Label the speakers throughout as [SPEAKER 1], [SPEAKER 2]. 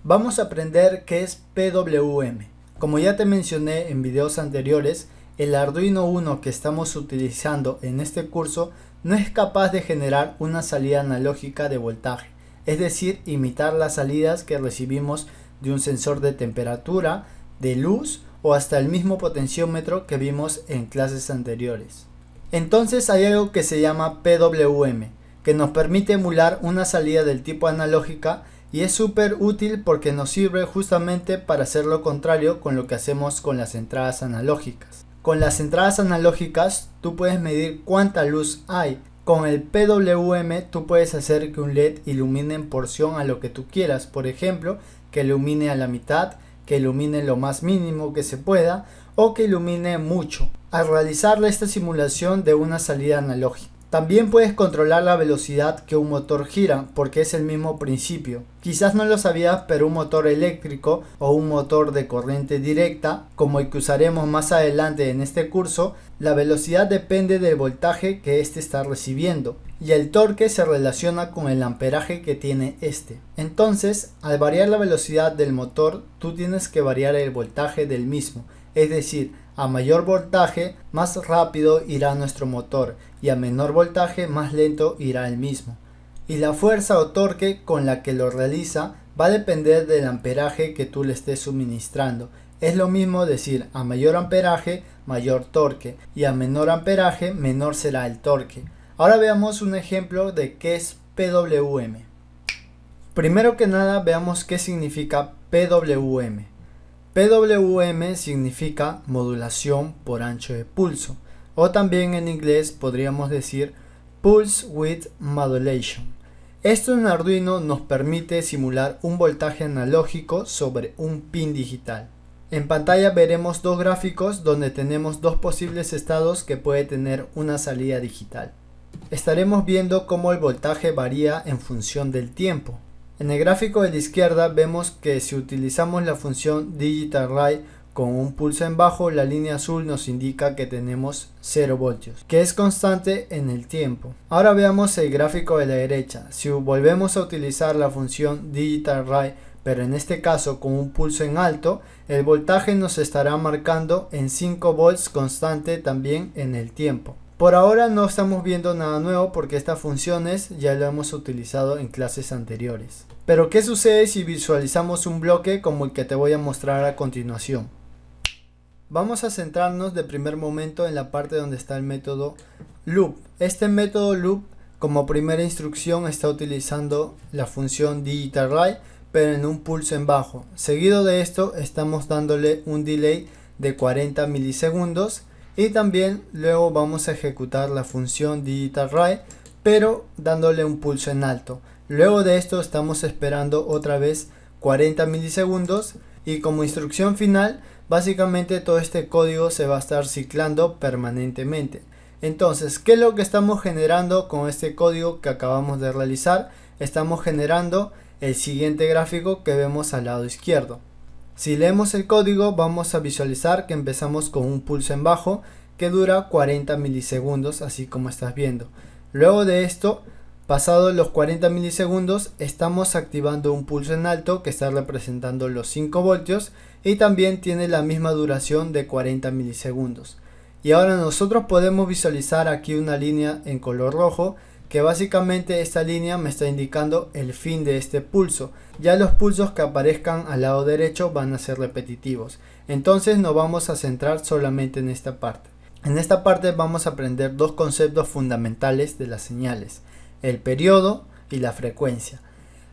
[SPEAKER 1] Vamos a aprender qué es PWM. Como ya te mencioné en videos anteriores, el Arduino Uno que estamos utilizando en este curso no es capaz de generar una salida analógica de voltaje, es decir, imitar las salidas que recibimos de un sensor de temperatura, de luz o hasta el mismo potenciómetro que vimos en clases anteriores. Entonces hay algo que se llama PWM, que nos permite emular una salida del tipo analógica y es súper útil porque nos sirve justamente para hacer lo contrario con lo que hacemos con las entradas analógicas. Con las entradas analógicas tú puedes medir cuánta luz hay. Con el PWM tú puedes hacer que un LED ilumine en porción a lo que tú quieras. Por ejemplo, que ilumine a la mitad, que ilumine lo más mínimo que se pueda o que ilumine mucho. Al realizar esta simulación de una salida analógica. También puedes controlar la velocidad que un motor gira, porque es el mismo principio. Quizás no lo sabías, pero un motor eléctrico o un motor de corriente directa, como el que usaremos más adelante en este curso, la velocidad depende del voltaje que éste está recibiendo, y el torque se relaciona con el amperaje que tiene este. Entonces, al variar la velocidad del motor, tú tienes que variar el voltaje del mismo, es decir, a mayor voltaje, más rápido irá nuestro motor y a menor voltaje, más lento irá el mismo. Y la fuerza o torque con la que lo realiza va a depender del amperaje que tú le estés suministrando. Es lo mismo decir a mayor amperaje, mayor torque y a menor amperaje, menor será el torque. Ahora veamos un ejemplo de qué es PWM. Primero que nada veamos qué significa PWM. PWM significa modulación por ancho de pulso, o también en inglés podríamos decir Pulse Width Modulation. Esto en Arduino nos permite simular un voltaje analógico sobre un pin digital. En pantalla veremos dos gráficos donde tenemos dos posibles estados que puede tener una salida digital. Estaremos viendo cómo el voltaje varía en función del tiempo. En el gráfico de la izquierda vemos que si utilizamos la función DigitalWrite con un pulso en bajo, la línea azul nos indica que tenemos 0 voltios, que es constante en el tiempo. Ahora veamos el gráfico de la derecha. Si volvemos a utilizar la función DigitalWrite, pero en este caso con un pulso en alto, el voltaje nos estará marcando en 5 volts constante también en el tiempo. Por ahora no estamos viendo nada nuevo porque estas funciones ya lo hemos utilizado en clases anteriores. Pero ¿qué sucede si visualizamos un bloque como el que te voy a mostrar a continuación? Vamos a centrarnos de primer momento en la parte donde está el método loop. Este método loop como primera instrucción está utilizando la función DigitalWrite pero en un pulso en bajo. Seguido de esto estamos dándole un delay de 40 milisegundos. Y también luego vamos a ejecutar la función DigitalWrite pero dándole un pulso en alto. Luego de esto estamos esperando otra vez 40 milisegundos y como instrucción final básicamente todo este código se va a estar ciclando permanentemente. Entonces, ¿qué es lo que estamos generando con este código que acabamos de realizar? Estamos generando el siguiente gráfico que vemos al lado izquierdo. Si leemos el código vamos a visualizar que empezamos con un pulso en bajo que dura 40 milisegundos así como estás viendo. Luego de esto, pasados los 40 milisegundos, estamos activando un pulso en alto que está representando los 5 voltios y también tiene la misma duración de 40 milisegundos. Y ahora nosotros podemos visualizar aquí una línea en color rojo que básicamente esta línea me está indicando el fin de este pulso. Ya los pulsos que aparezcan al lado derecho van a ser repetitivos. Entonces nos vamos a centrar solamente en esta parte. En esta parte vamos a aprender dos conceptos fundamentales de las señales: el periodo y la frecuencia.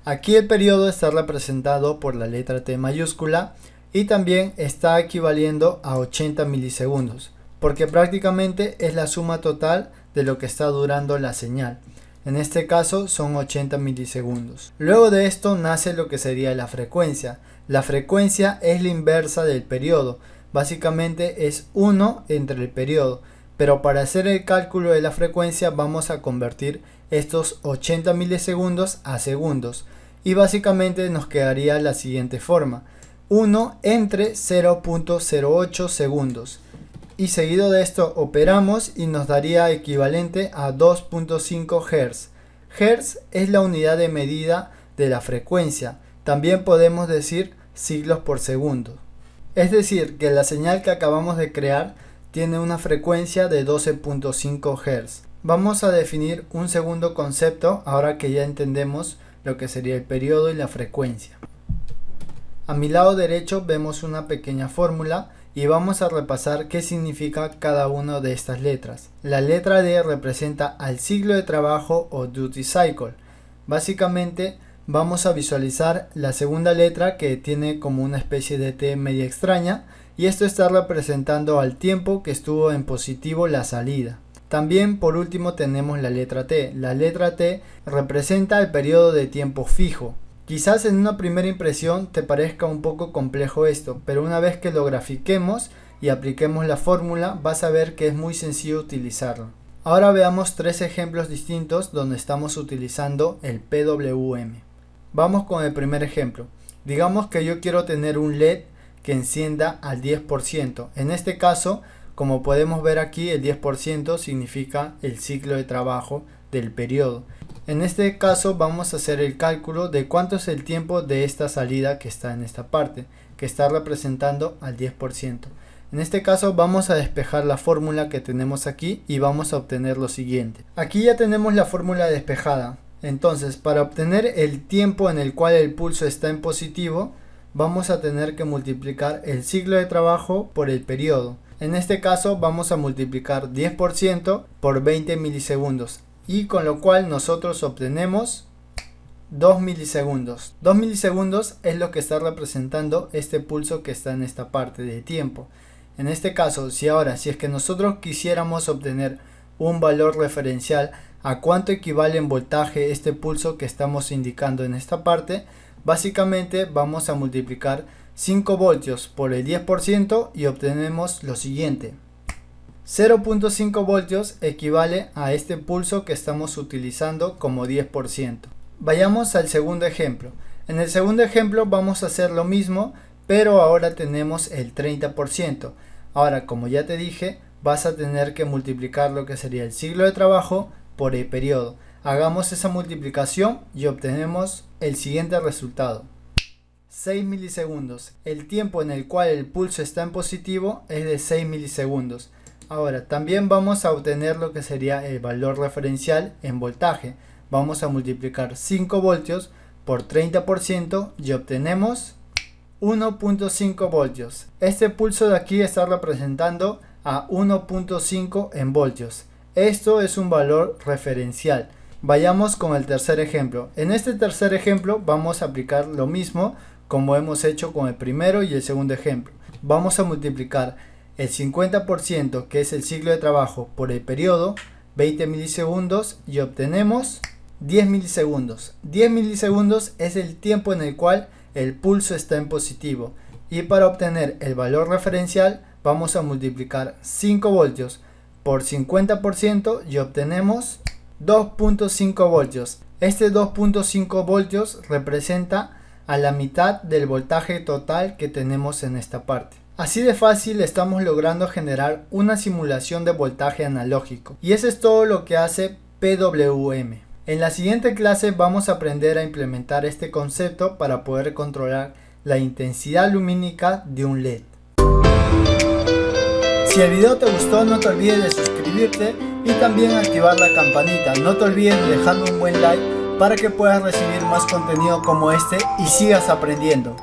[SPEAKER 1] Aquí el periodo está representado por la letra T mayúscula y también está equivaliendo a 80 milisegundos, porque prácticamente es la suma total de lo que está durando la señal. En este caso son 80 milisegundos. Luego de esto nace lo que sería la frecuencia. La frecuencia es la inversa del periodo. Básicamente es 1 entre el periodo. Pero para hacer el cálculo de la frecuencia vamos a convertir estos 80 milisegundos a segundos. Y básicamente nos quedaría la siguiente forma: 1 entre 0.08 segundos. Y seguido de esto operamos y nos daría equivalente a 2.5 Hz. Hz es la unidad de medida de la frecuencia, También podemos decir ciclos por segundo. Es decir, que la señal que acabamos de crear tiene una frecuencia de 12.5 Hz. Vamos a definir un segundo concepto ahora que ya entendemos lo que sería el periodo y la frecuencia. A mi lado derecho vemos una pequeña fórmula y vamos a repasar qué significa cada una de estas letras. La letra D representa al ciclo de trabajo o duty cycle. Básicamente vamos a visualizar la segunda letra, que tiene como una especie de T media extraña, y esto está representando al tiempo que estuvo en positivo la salida. También por último tenemos la letra T. La letra T representa el periodo de tiempo fijo. Quizás en una primera impresión te parezca un poco complejo esto, pero una vez que lo grafiquemos y apliquemos la fórmula vas a ver que es muy sencillo utilizarlo. Ahora veamos tres ejemplos distintos donde estamos utilizando el PWM. Vamos con el primer ejemplo. Digamos que yo quiero tener un LED que encienda al 10%. En este caso, como podemos ver aquí, el 10% significa el ciclo de trabajo del periodo. En este caso vamos a hacer el cálculo de cuánto es el tiempo de esta salida que está en esta parte, que está representando al 10%. En este caso vamos a despejar la fórmula que tenemos aquí y vamos a obtener lo siguiente. Aquí ya tenemos la fórmula despejada. Entonces, para obtener el tiempo en el cual el pulso está en positivo, vamos a tener que multiplicar el ciclo de trabajo por el periodo. En este caso vamos a multiplicar 10% por 20 milisegundos. Y con lo cual nosotros obtenemos 2 milisegundos. 2 milisegundos es lo que está representando este pulso que está en esta parte de tiempo. En este caso, si es que nosotros quisiéramos obtener un valor referencial a cuánto equivale en voltaje este pulso que estamos indicando en esta parte, básicamente vamos a multiplicar 5 voltios por el 10% y obtenemos lo siguiente. 0.5 voltios equivale a este pulso que estamos utilizando como 10%. Vayamos al segundo ejemplo. En el segundo ejemplo vamos a hacer lo mismo, pero ahora tenemos el 30%. Ahora, como ya te dije, vas a tener que multiplicar lo que sería el ciclo de trabajo por el periodo. Hagamos esa multiplicación y obtenemos el siguiente resultado. 6 milisegundos. El tiempo en el cual el pulso está en positivo es de 6 milisegundos. Ahora, también vamos a obtener lo que sería el valor referencial en voltaje. Vamos a multiplicar 5 voltios por 30% y obtenemos 1.5 voltios. Este pulso de aquí está representando a 1.5 en voltios. Esto es un valor referencial. Vayamos con el tercer ejemplo. En este tercer ejemplo vamos a aplicar lo mismo como hemos hecho con el primero y el segundo ejemplo. Vamos a multiplicar el 50%, que es el ciclo de trabajo, por el periodo, 20 milisegundos, y obtenemos 10 milisegundos. 10 milisegundos es el tiempo en el cual el pulso está en positivo. Y para obtener el valor referencial vamos a multiplicar 5 voltios por 50% y obtenemos 2.5 voltios. Este 2.5 voltios representa a la mitad del voltaje total que tenemos en esta parte. Así de fácil estamos logrando generar una simulación de voltaje analógico. Y eso es todo lo que hace PWM. En la siguiente clase vamos a aprender a implementar este concepto para poder controlar la intensidad lumínica de un LED. Si el video te gustó, no te olvides de suscribirte y también activar la campanita. No te olvides de dejarme un buen like para que puedas recibir más contenido como este y sigas aprendiendo.